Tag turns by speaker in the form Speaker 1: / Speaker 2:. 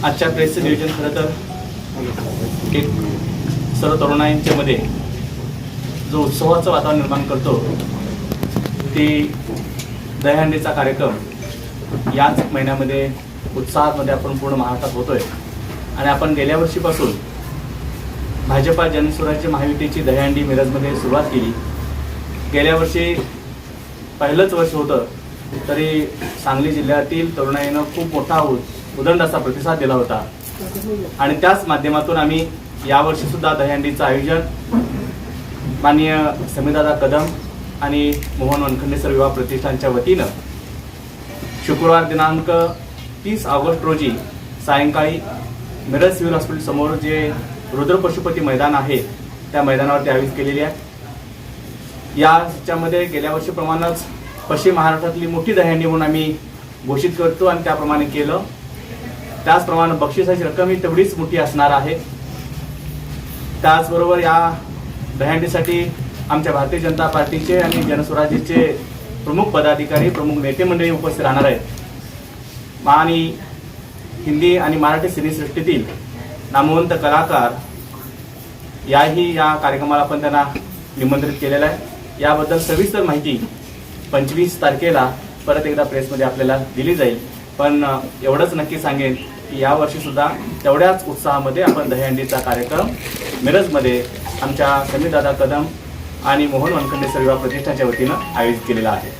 Speaker 1: आजच्या प्रेसचं नियोजन खरं तर एक सर्व तरुणांच्या मध्ये जो उत्सवाचं वातावरण निर्माण करतो ती दहीहंडीचा कार्यक्रम याच महिन्यामध्ये उत्साहामध्ये आपण पूर्ण महाराष्ट्रात होतोय. आणि आपण गेल्या वर्षीपासून भाजपा जनस्वराज्य महायुतीची दहीहंडी मिरजमध्ये सुरुवात केली. गेल्या वर्षी पहिलंच वर्ष होतं तरी सांगली जिल्ह्यातील तरुणाईनं खूप मोठा उदंड असा प्रतिसाद दिला होता. आणि त्याच माध्यमातून आम्ही यावर्षी सुद्धा दहीहंडीचं आयोजन माननीय समीरदादा कदम आणि मोहन वनखंडे सर विवाह प्रतिष्ठानच्या वतीनं शुक्रवार दिनांक 30 ऑगस्ट रोजी सायंकाळी मिरज सिव्हिल हॉस्पिटल समोर जे रुद्र पशुपती मैदान आहे त्या मैदानावरती आयोजित केलेली आहे. याच्यामध्ये गेल्या वर्षीप्रमाणेच पश्चिम महाराष्ट्रातली मोठी दहीहंडी म्हणून आम्ही घोषित करतो आणि त्याप्रमाणे केलं. त्याचप्रमाणे बक्षिसाची रक्कम ही तेवढीच मोठी असणार आहे. त्याचबरोबर या दहीहंडीसाठी आमच्या भारतीय जनता पार्टीचे आणि जनस्वराज्याचे प्रमुख पदाधिकारी प्रमुख नेते मंडळी उपस्थित राहणार आहेत. आणि हिंदी आणि मराठी सिनेसृष्टीतील नामवंत कलाकार याही या कार्यक्रमाला आपण त्यांना निमंत्रित केलेलं आहे. याबद्दल सविस्तर माहिती 25 तारखेला परत एकदा प्रेसमध्ये आपल्याला दिली जाईल. पण एवढंच नक्की सांगेन की यावर्षी सुद्धा तेवढ्याच उत्साहामध्ये आपण दहीहंडीचा कार्यक्रम मिरजमध्ये आमच्या समीरदादा कदम आणि मोहन वनखंडे सर विवाह प्रतिष्ठानच्या वतीनं आयोजित केलेला आहे.